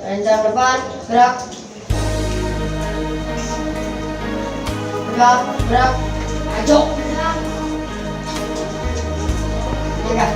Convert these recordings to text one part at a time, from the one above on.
Rencang depan, gerak. Gerak, gerak. Maju. Enggak.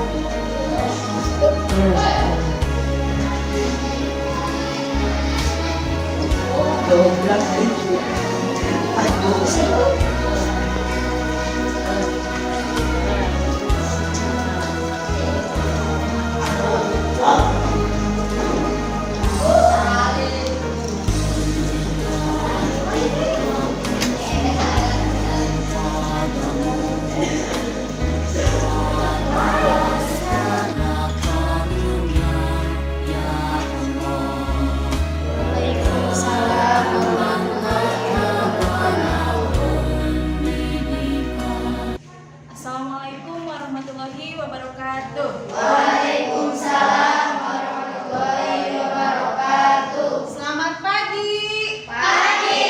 Assalamualaikum warahmatullahi wabarakatuh. Waalaikumsalam warahmatullahi wabarakatuh. Selamat pagi. Pagi.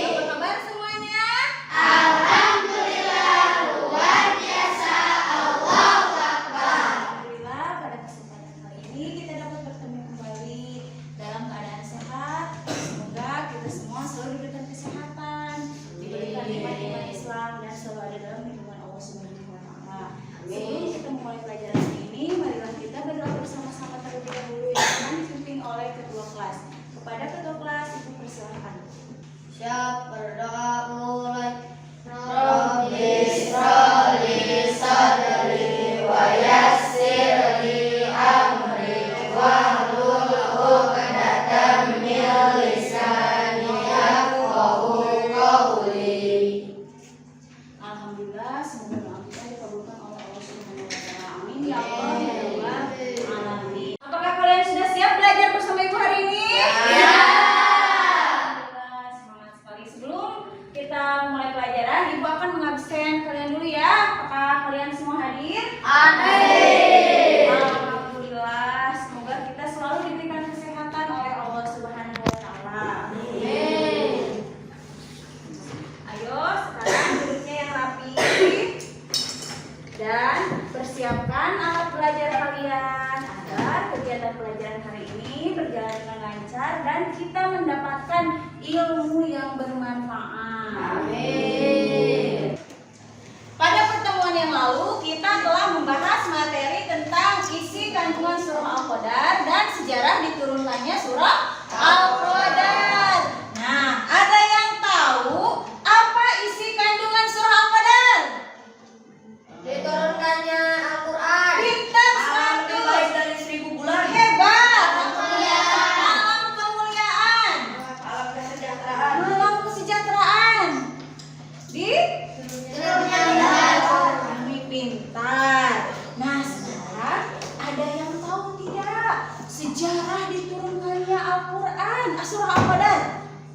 Apa kabar semuanya? Alhamdulillah luar biasa. Allahu Akbar. Alhamdulillah pada kesempatan kali ini kita dapat bertemu kembali dalam keadaan sehat. Semoga kita semua selalu diberikan kesehatan, diberikan nikmat-nikmat Islam dan selalu ada dalam lindungan Allah Subhanahu wa taala. Sebelum kita memulai pelajaran ini, marilah kita berdoa bersama-sama terlebih dahulu yang akan dipimpin oleh ketua kelas. Kepada ketua kelas, Ibu persilahkan. Siap, berdoa mulai. Rabbi ishrah li sadri wa yassir li amri wahlul 'uqdatam min lisani yafqahu qawli. Alhamdulillah, semoga doa kita dikabulkan oleh Allah Subhanahu wa taala. Amin ya Allah ya Rabbal alamin. Apakah kalian sudah siap belajar bersama Ibu hari ini? Ya. Alhamdulillah, semangat sekali. Sebelum kita mulai pelajaran, Ibu akan mengabsen kalian dulu ya. Apakah kalian semua hadir? Amin. Alhamdulillah, semoga kita selalu diberikan kesehatan oleh Allah Subhanahu wa taala. Amin. Ayo sekarang duduknya yang rapi dan persiapkan alat belajar kalian agar kegiatan pelajaran hari ini berjalan dengan lancar dan kita mendapatkan ilmu yang bermanfaat. Amin. Pada pertemuan yang lalu kita telah membahas materi tentang isi kandungan surah Al-Qadar dan sejarah diturunkannya surah Al-Qadar. Nah, ada yang tahu apa isi kandungan surah Al-Qadar? Diturunkannya Al-Quran. Pintar sekali. dari 1000 bulan. Hebat. Alam kemuliaan. Alam kemuliaan. Alam kesejahteraan. Alam kesejahteraan. Di Turunnya Al-Quran. kami pintar. Nah, sekarang ada yang tahu tidak sejarah diturunkannya Al-Quran, surah Al-Qadar?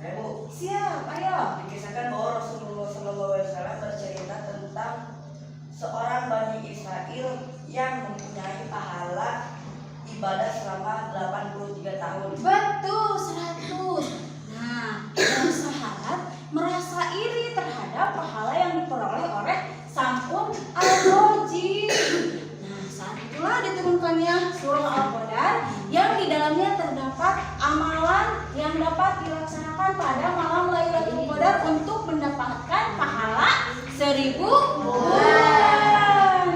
Bu, Siap, ayo. dikisahkan bahwa Rasulullah SAW bercerita tentang seorang Bani Israel yang mempunyai pahala ibadah selama 83 tahun. Betul, 100. Nah, para sahabat merasa iri terhadap pahala yang diperoleh oleh Sangkun Al-Roji. Nah, saat itulah diturunkannya surah Al-Qadar yang di dalamnya terdapat amalan yang dapat dilaksanakan pada malam Lailatul Qadar untuk mendapatkan pahala 1000 bulan.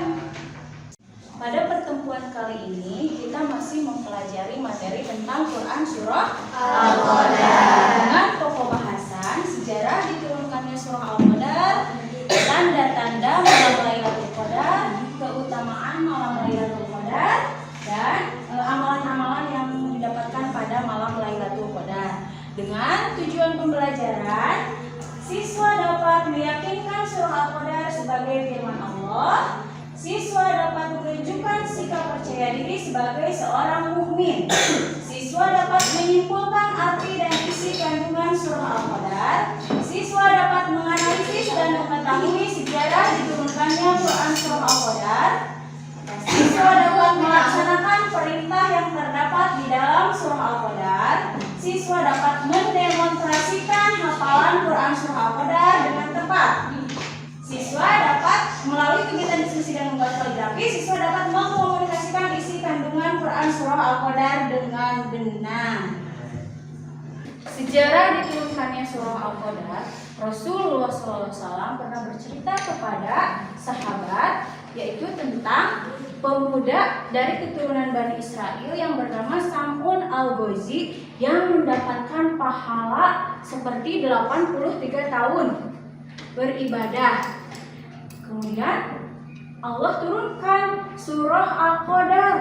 Pada pertemuan kali ini kita masih mempelajari materi tentang Quran surah Al-Qadar dengan pokok bahasan sejarah diturunkannya surah Al-Qadar, tanda-tanda malam Lailatul Qadar, keutamaan malam Lailatul Qadar, dan amalan-amalan yang didapatkan pada malam Lailatul Qadar. Dengan tujuan pembelajaran, siswa dapat meyakinkan surah Al-Qadar sebagai firman Allah. Siswa dapat menunjukkan sikap percaya diri sebagai seorang mukmin. Siswa dapat menyimpulkan arti dan isi kandungan surah Al-Qadar. Siswa dapat menganalisis dan mengetahui sejarah diturunkannya Quran surah Al-Qadar. Siswa dapat melaksanakan perintah yang terdapat di dalam surah Al-Qadar. Siswa dapat mendemonstrasikan hafalan Quran surah Al-Qadar dengan tepat. Siswa dapat melalui kegiatan diskusi dan membuat kaligrafi, siswa dapat mengkomunikasikan isi kandungan Quran mengerjakan surah Al-Qadar dengan benar. Sejarah diturunkannya surah Al-Qadar, Rasulullah SAW pernah bercerita kepada sahabat, yaitu tentang pemuda dari keturunan Bani Israel yang bernama Sam'un Al-Ghazi yang mendapatkan pahala seperti 83 tahun beribadah. Kemudian Allah turunkan surah Al-Qadar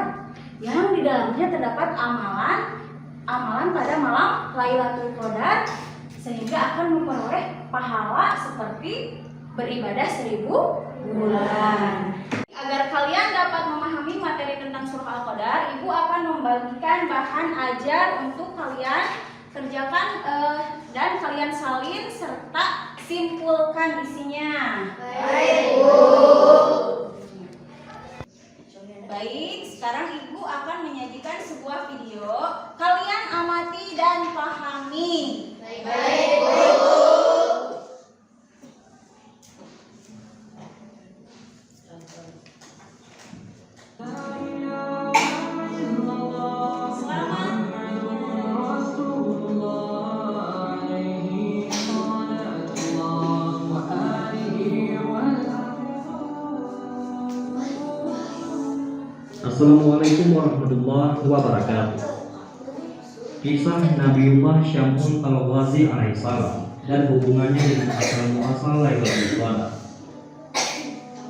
yang di dalamnya terdapat amalan pada malam Lailatul Qadar, sehingga akan memperoleh pahala seperti beribadah 1000 bulan. Agar kalian dapat memahami materi tentang surah Al-Qadar, Ibu akan membagikan bahan ajar untuk kalian kerjakan dan kalian salin serta simpulkan isinya. Baik, Bu. Baik, sekarang Ibu akan menyajikan sebuah video. Kalian amati dan pahami. Baik, Bu. Assalamualaikum warahmatullahi wabarakatuh. Kisah Nabiullah Syam'un Al-Ghazi alaihissalam dan hubungannya dengan asal muasal Lailatul Qadar.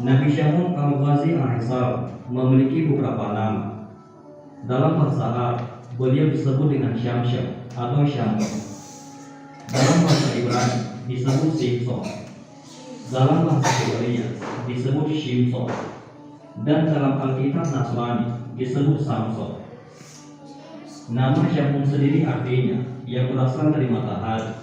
Nabi Syam'un Al-Ghazi alaihissalam memiliki beberapa nama. Dalam bahasa Arab, beliau disebut dengan Syamsyam atau Syam'un. Dalam bahasa Ibrani disebut Simson. Dalam bahasa Ibrani disebut Shimson. Dan dalam Alkitab Nasrani disebut Samson. Nama Syam'un sendiri artinya yang berasal dari matahari,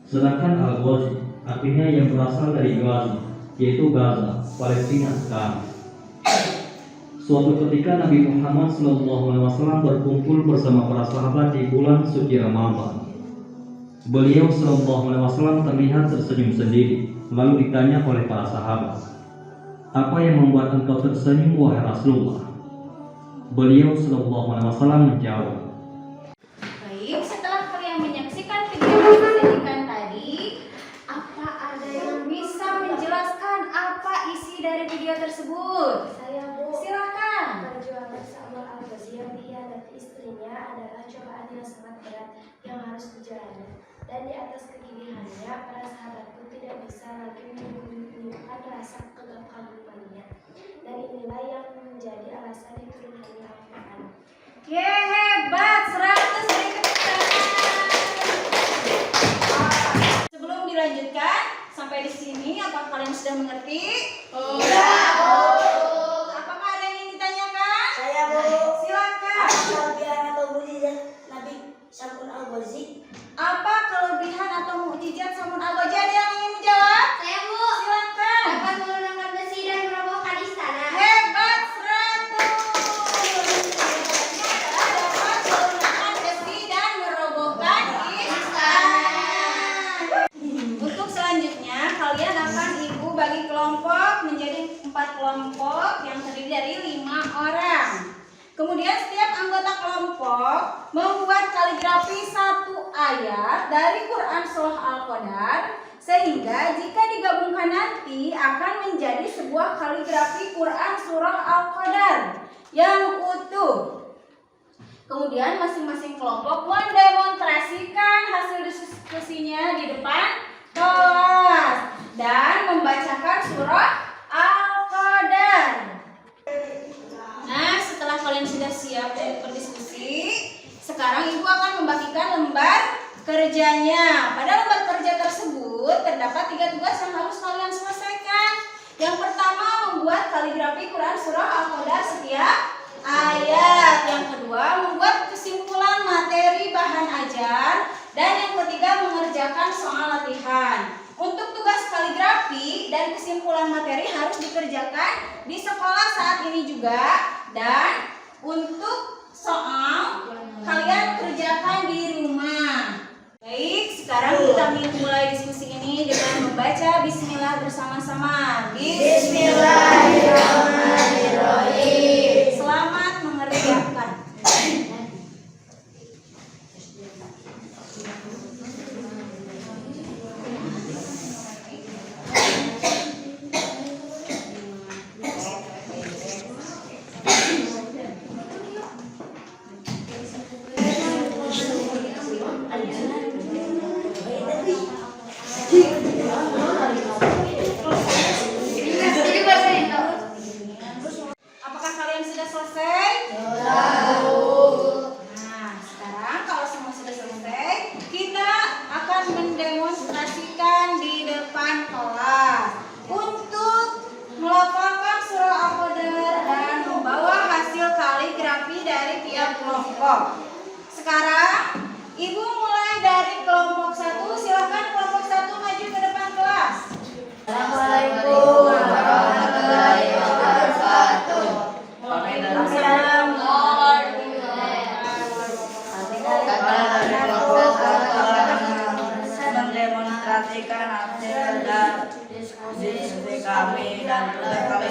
sedangkan Al-Ghazi artinya yang berasal dari Gaza, yaitu Gaza, Palestina sekarang. Suatu ketika Nabi Muhammad SAW berkumpul bersama para sahabat di bulan suci Ramadan. Beliau SAW terlihat tersenyum sendiri, lalu ditanya oleh para sahabat, "Apa yang membuat engkau tersenyum, wahai Rasulullah?" Beliau SAW menjawab, Baik, setelah kalian menyaksikan video yang disajikan tadi, apa ada yang bisa menjelaskan apa isi dari video tersebut? Saya, Bu. Silakan. Perjuangan Sam'un Al-Ghazi yang dikhianati istrinya adalah cobaan yang sangat berat yang harus dijalani. Dan di atas kegigihannya, para sahabat pun tidak bisa lagi menyimpan rasa kekagumannya. Dan inilah yang menjadi alasan diturunkannya Al-Quran. Hebat, 100 beri tepuk tangan. Sebelum dilanjutkan sampai di sini, apakah kalian sudah mengerti? Iya, Bu. Apakah ada yang ingin ditanyakan? Saya, Bu. Silakan. Apa kelebihan atau mukjizat Nabi Sam'un Al-Ghazi? Apa kelebihan atau mukjizat Sam'un Al-Ghazi? Ada yang ingin menjawab? Saya, Bu. Silakan. Dapat menggunakan besi dan merobohkan istana. Hebat, 100. Dapat menggunakan besi dan merobohkan istana. Untuk selanjutnya, kalian akan Ibu bagi kelompok menjadi 4 kelompok yang terdiri dari 5 orang. Kemudian setiap anggota kelompok membuat kaligrafi 1 ayat dari Quran Surah Al-Qadar, sehingga jika digabungkan nanti akan menjadi sebuah kaligrafi Quran Surah Al-Qadar yang utuh. Kemudian masing-masing kelompok mendemonstrasikan hasil diskusinya di depan kelas dan membacakan surah Al-Qadar. Nah, setelah kalian sudah siap untuk berdiskusi, sekarang Ibu akan membagikan lembar kerjanya. Pada lembar kerja tersebut terdapat 3 tugas yang harus kalian selesaikan. Yang pertama, membuat kaligrafi Quran Surah Al-Qadar setiap ayat. Yang kedua, membuat kesimpulan materi bahan ajar. Dan yang ketiga, mengerjakan soal latihan. Untuk tugas kaligrafi dan kesimpulan materi harus dikerjakan di sekolah saat ini juga. Dan untuk soal kalian kerjakan di rumah. Baik, sekarang kita mulai diskusi ini dengan membaca bismillah bersama-sama. Bismillahirrahmanirrahim. Selamat mengerjakan. kelompok. Sekarang Ibu mulai dari kelompok 1. Silakan kelompok 1 maju ke depan kelas. Assalamualaikum warahmatullahi wabarakatuh. Waalaikumsalam. Mendemonstrasikan hasil dan diskusi kami dan tugas kami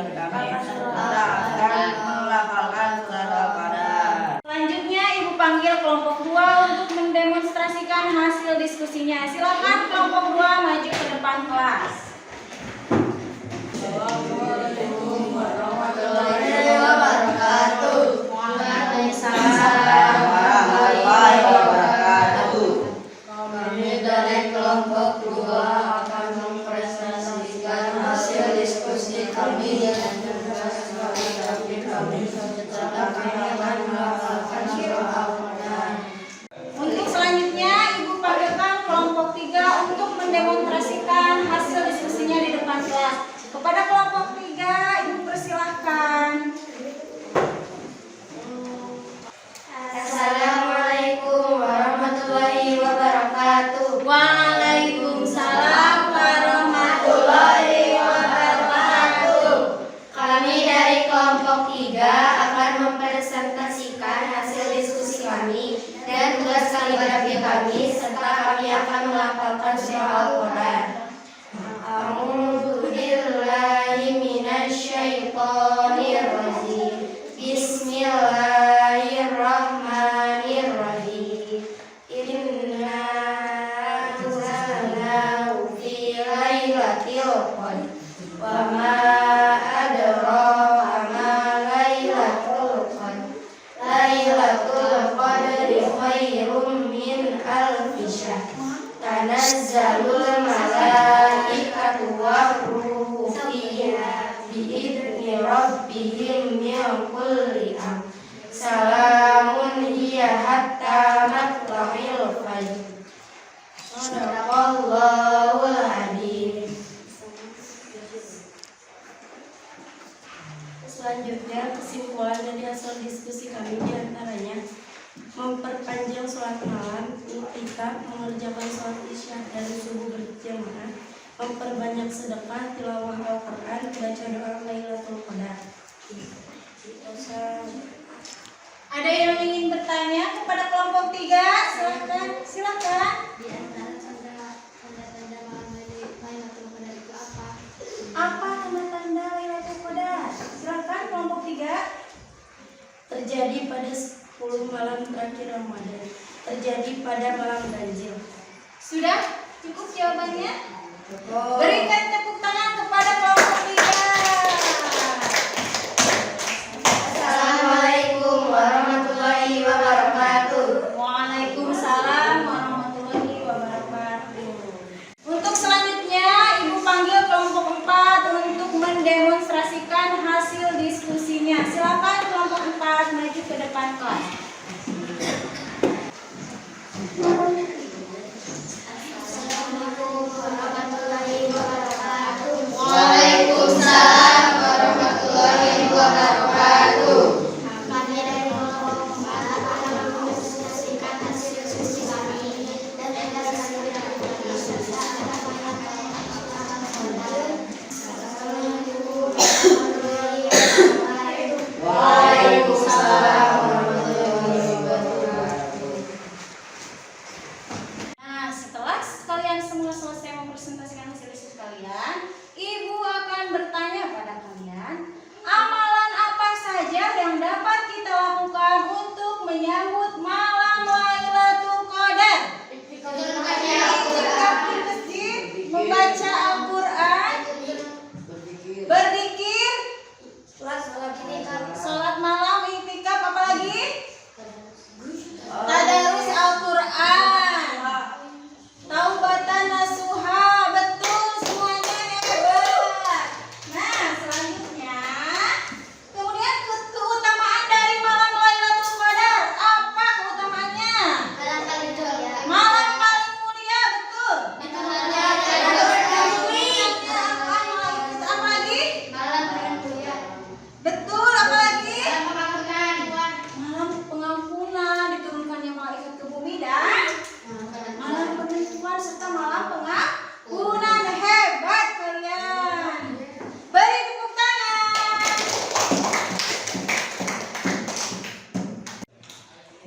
kita akan melafalkan surat Al-Qadar. Selanjutnya Ibu panggil kelompok 2 untuk mendemonstrasikan hasil diskusinya. Silakan kelompok 2 maju ke depan kelas. Assalamualaikum warahmatullahi wabarakatuh. Waalaikumsalam warahmatullahi wabarakatuh. Kami dari kelompok 2 akan mempresentasikan hasil diskusi kami dan tugas kami serta kami akan melafalkan surah Al-Qadar. Untuk selanjutnya Ibu panggilkan kelompok 3 untuk mendemonstrasikan hasil diskusinya di depan kelas. Kepada kelompok 3 Ibu persilahkan. Assalamualaikum warahmatullahi wabarakatuh. Waalaikumsalam warahmatullahi wabarakatuh. Kami dari kelompok 3 akan mempresentasikan hasil diskusi kami dan tugas kaligrafi kami serta kami akan melafalkan surah Al-Qadar. A'udzu billahi minasyaitonir rajim. Bismillahirrahmanirrahim. Inna anzalnahu fi lailatul qadr. Wa ma adraka ma lailatul qadr. Lailatul qadri khairum min alfi syahr. Tanazzalul malaikatu war-ruhu fiha biidzni rabbihim min kulli amr. Salamun hiya hatta matla'il fajr. Shadaqallahul adzim. Selanjutnya kesimpulan dari hasil diskusi kami diantaranya memperpanjang sholat malam, iktikaf, mengerjakan sholat isya dan subuh berjamaah, memperbanyak sedekah, tilawah Al-Quran, baca doa Lailatul Qadar. Ada yang ingin bertanya kepada kelompok 3? Silakan. Di antara tanda-tanda malam Lailatul Qadar itu apa? Apa tanda-tanda Lailatul Qadar? Silakan kelompok 3. Terjadi pada 10 malam terakhir Ramadan. Terjadi pada malam ganjil. Sudah cukup jawabannya? Berikan tepuk tangan kepada kelompok 3. Assalamualaikum warahmatullahi wabarakatuh. Waalaikumsalam warahmatullahi wabarakatuh. Untuk selanjutnya Ibu panggil kelompok 4 untuk mendemonstrasikan hasil diskusinya. Silakan kelompok 4 maju ke depan kelas. Assalamualaikum warahmatullahi wabarakatuh. Waalaikumsalam warahmatullahi wabarakatuh. Kami dari kelompok 4 akan mendemonstrasikan hasil diskusi kami dan tugas kaligrafi kami serta kami akan melafalkan surah Al-Qadar. Assalamualaikum warahmatullahi wabarakatuh. Waalaikumsalam warahmatullahi wabarakatuh. Nah, setelah kalian semua selesai mempresentasikan hasil diskusi kalian, Ibu akan bertanya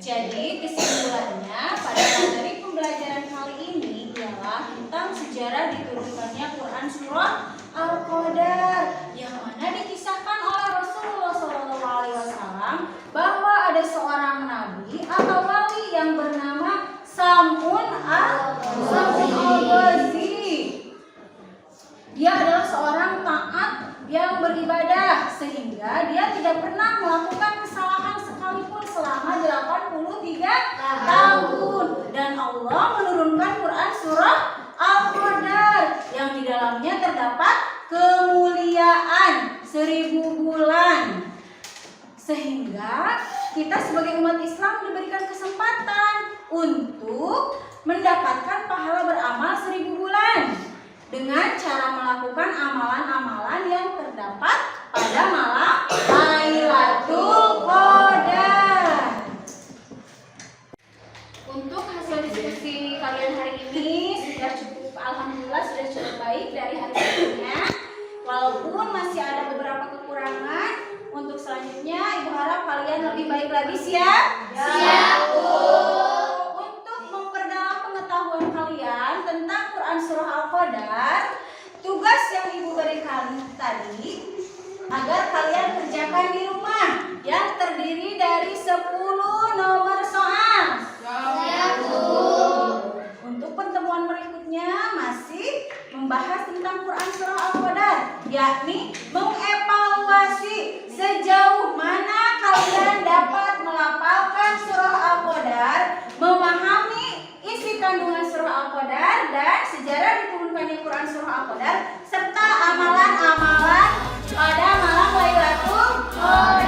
Jadi kesimpulannya pada materi pembelajaran kali ini ialah tentang sejarah diturunkannya Quran surah Al-Qadar yang mana dikisahkan oleh Rasulullah SAW bahwa ada seorang nabi atau wali yang bernama Sam'un al-Ghazi. Dia adalah seorang taat yang beribadah sehingga dia tidak pernah melakukan kesalahan sekalipun selama 83 tahun, dan Allah menurunkan Quran surah Al-Qadar yang di dalamnya terdapat kemuliaan 1000 bulan, sehingga kita sebagai umat Islam diberikan kesempatan untuk mendapatkan pahala beramal 1000 bulan dengan cara melakukan amalan-amalan yang terdapat pada malam Lailatul Qadar. Untuk hasil diskusi kalian hari ini sudah cukup, alhamdulillah sudah cukup baik dari hari sebelumnya. Walaupun masih ada beberapa kekurangan, untuk selanjutnya Ibu harap kalian lebih baik lagi, siap? Siap, Bu. Untuk memperdalam pengetahuan kalian tentang Quran surah Al-Qadar, tugas yang Ibu berikan tadi agar kalian kerjakan di rumah yang terdiri dari 10 nomor soal. Siap, Bu. Untuk pertemuan berikutnya masih membahas tentang Quran surah Al-Qadar, yakni mengevaluasi sejauh mana kalian dapat melafalkan surah Al-Qadar, memahami isi kandungan surah Al-Qadar dan sejarah diturunkannya Quran surah Al-Qadar serta amalan-amalan pada malam Lailatul Qadar.